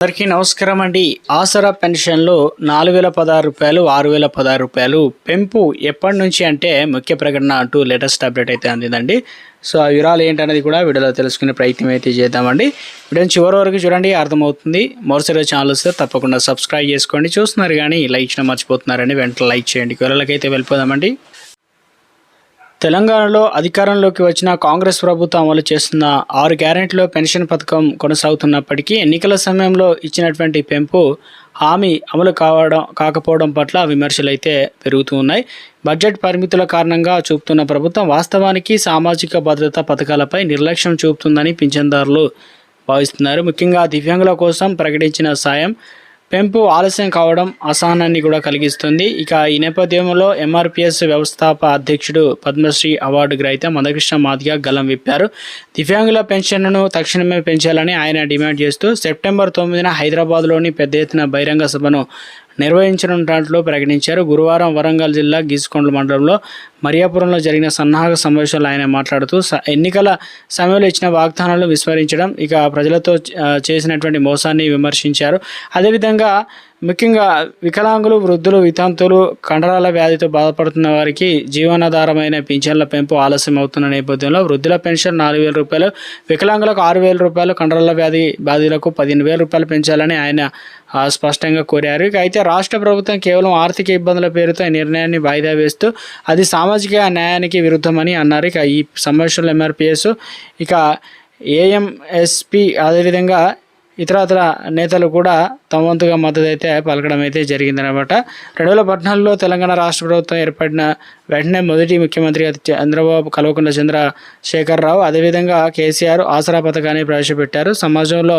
అందరికీ నమస్కారం అండి. ఆసరా పెన్షన్లో 4016 రూపాయలు 6016 రూపాయలు పెంపు ఎప్పటి నుంచి అంటే ముఖ్య ప్రకటన అంటూ లేటెస్ట్ అప్డేట్ అయితే అందిందండి. సో ఆ వివరాలు ఏంటనేది కూడా వీడియోలో తెలుసుకునే ప్రయత్నం అయితే చేద్దామండి. వీడియోని చివరి వరకు చూడండి, అర్థమవుతుంది. మరోసారి ఛానల్ వస్తే తప్పకుండా సబ్స్క్రైబ్ చేసుకోండి. చూస్తున్నారు కానీ లైక్ చేయడం మర్చిపోతున్నారని వెంటనే లైక్ చేయండి. వివరాలకైతే వెళ్ళిపోదామండి. తెలంగాణలో అధికారంలోకి వచ్చిన కాంగ్రెస్ ప్రభుత్వం అమలు చేస్తున్న 6 గ్యారెంటీలో పెన్షన్ పథకం కొనసాగుతున్నప్పటికీ ఎన్నికల సమయంలో ఇచ్చినటువంటి పెంపు హామీ అమలు కాకపోవడం పట్ల విమర్శలు అయితే పెరుగుతూ ఉన్నాయి. బడ్జెట్ పరిమితుల కారణంగా చూపుతున్న ప్రభుత్వం వాస్తవానికి సామాజిక భద్రతా పథకాలపై నిర్లక్ష్యం చూపుతుందని పింఛన్దారులు భావిస్తున్నారు. ముఖ్యంగా దివ్యాంగుల కోసం ప్రకటించిన సాయం పెంపు ఆలస్యం కావడం అసహనాన్ని కూడా కలిగిస్తుంది. ఇక ఈ నేపథ్యంలో ఎంఆర్పిఎస్ వ్యవస్థాపక అధ్యక్షుడు పద్మశ్రీ అవార్డు గ్రహీత మందకృష్ణ మాదిగ గలం విప్పారు. దివ్యాంగుల పెన్షన్ను తక్షణమే పెంచాలని ఆయన డిమాండ్ చేస్తూ సెప్టెంబర్ 9న హైదరాబాద్లోని పెద్ద ఎత్తున బహిరంగ సభను నిర్వహించనున్నట్లు ప్రకటించారు. గురువారం వరంగల్ జిల్లా గీసుకొండ మండలంలో మరియాపురంలో జరిగిన సన్నాహక సమావేశంలో ఆయన మాట్లాడుతూ ఎన్నికల సమయంలో ఇచ్చిన వాగ్దానాలు విస్మరించడం, ఇక ప్రజలతో చేసినటువంటి మోసాన్ని విమర్శించారు. అదేవిధంగా ముఖ్యంగా వికలాంగులు, వృద్ధులు, వితంతువులు, కండరాల వ్యాధితో బాధపడుతున్న వారికి జీవనాధారమైన పింఛన్ల పెంపు ఆలస్యం అవుతున్న నేపథ్యంలో వృద్ధుల పెన్షన్ 4000 రూపాయలు, వికలాంగులకు 6000 రూపాయలు, కండరాల వ్యాధి బాధితులకు 15000 రూపాయలు పెంచాలని ఆయన స్పష్టంగా కోరారు. ఇక అయితే రాష్ట్ర ప్రభుత్వం కేవలం ఆర్థిక ఇబ్బందుల పేరుతో ఈ నిర్ణయాన్ని వాయిదా వేస్తూ అది సామాజిక న్యాయానికి విరుద్ధమని అన్నారు. ఇక ఈ సమావేశంలో ఎంఆర్పిఎస్, ఇక ఏఎంఎస్పి, అదేవిధంగా ఇతర నేతలు కూడా తమ వంతుగా మద్దతు అయితే పలకడం అయితే జరిగిందనమాట. 2014లో తెలంగాణ రాష్ట్ర ప్రభుత్వం ఏర్పడిన వెంటనే మొదటి ముఖ్యమంత్రిగా చంద్రబాబు కల్వకుంట్ల చంద్రశేఖరరావు, అదేవిధంగా కేసీఆర్ ఆసరా పథకాన్ని ప్రవేశపెట్టారు. సమాజంలో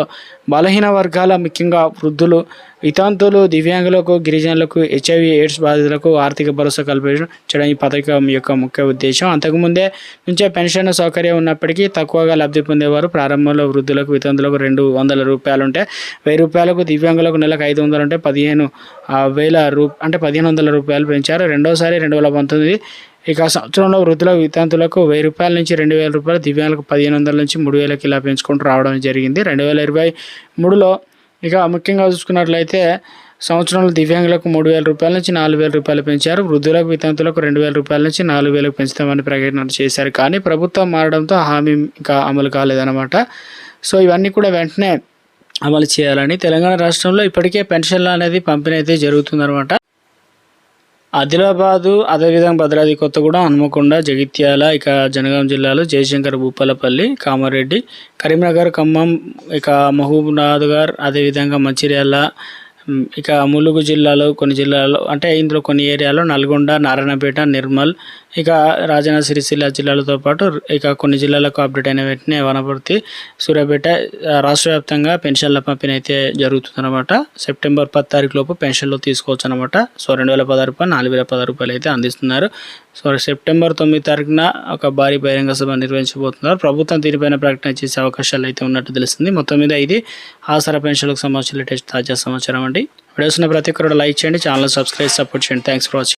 బలహీన వర్గాల, ముఖ్యంగా వృద్ధులు, వితంతువులు, దివ్యాంగులకు, గిరిజనులకు, హెచ్ఐవి ఎయిడ్స్ బాధితులకు ఆర్థిక భరోసా కల్పించడం ఈ పథకం యొక్క ముఖ్య ఉద్దేశం. అంతకుముందే నుంచే పెన్షన్ సౌకర్యం ఉన్నప్పటికీ తక్కువగా లబ్ధి పొందేవారు. ప్రారంభంలో వృద్ధులకు, వితంతులకు 200 రూపాయలు ఉంటే 1000 రూపాయలకు, దివ్యాంగులకు నెలకు 500 ఉంటే 1500 రూపాయలు పెంచారు. రెండోసారి 2019 ఇక సంవత్సరంలో వృద్ధులకు, వితంతులకు 1000 రూపాయల నుంచి 2000 రూపాయలు, దివ్యాంగులకు 1500 నుంచి 3000 ఇలా పెంచుకుంటూ రావడం జరిగింది. 2023లో ఇక ముఖ్యంగా చూసుకున్నట్లయితే సంవత్సరంలో దివ్యాంగులకు 3000 రూపాయల నుంచి 4000 రూపాయలు పెంచారు. వృద్ధులకు, వితంతులకు 2000 రూపాయల నుంచి 4000 పెంచుతామని ప్రకటన చేశారు. కానీ ప్రభుత్వం మారడంతో హామీ ఇంకా అమలు కాలేదన్నమాట. సో ఇవన్నీ కూడా వెంటనే అమలు చేయాలని తెలంగాణ రాష్ట్రంలో ఇప్పటికే పెన్షన్లు అనేది పంపిణీ అయితే జరుగుతుందన్నమాట. ఆదిలాబాదు, అదేవిధంగా భద్రాద్రి కొత్తగూడెం, హన్మకొండ, జగిత్యాల, ఇక జనగాం జిల్లాలో జయశంకర్, భూపాలపల్లి, కామారెడ్డి, కరీంనగర్, ఖమ్మం, ఇక మహబూబ్నగర్, అదేవిధంగా మంచిర్యాల, ఇక ములుగు జిల్లాలో కొన్ని జిల్లాల్లో అంటే ఇందులో కొన్ని ఏరియాలో నల్గొండ, నారాయణపేట, నిర్మల్, ఇక రాజన్న సిరిసిల్ల జిల్లాలతో పాటు ఇక కొన్ని జిల్లాలకు అప్డేట్ అయిన వెంటనే వనపర్తి, సూర్యాపేట రాష్ట్ర వ్యాప్తంగా పెన్షన్ల పంపిణీ అయితే జరుగుతుందన్నమాట. సెప్టెంబర్ 10 తారీఖు లోపు పెన్షన్లు తీసుకోవచ్చు అనమాట. సో 2016 రూపాయలు, 4016 రూపాయలు అయితే అందిస్తున్నారు. సో సెప్టెంబర్ 9 తారీఖున ఒక భారీ బహిరంగ సభ నిర్వహించబోతున్నారు. ప్రభుత్వం దీనిపైన ప్రకటన చేసే అవకాశాలు అయితే ఉన్నట్టు తెలుస్తుంది. మొత్తం మీద ఇది ఆసరా పెన్షన్లకు సంబంధించిన లేటెస్ట్ తాజా సమాచారం అండి. వీడియోస్ ప్రతి ఒక్కరు లైక్ చేయండి, ఛానల్ సబ్స్క్రైబ్, సపోర్ట్ చేయండి. Thanks for watching.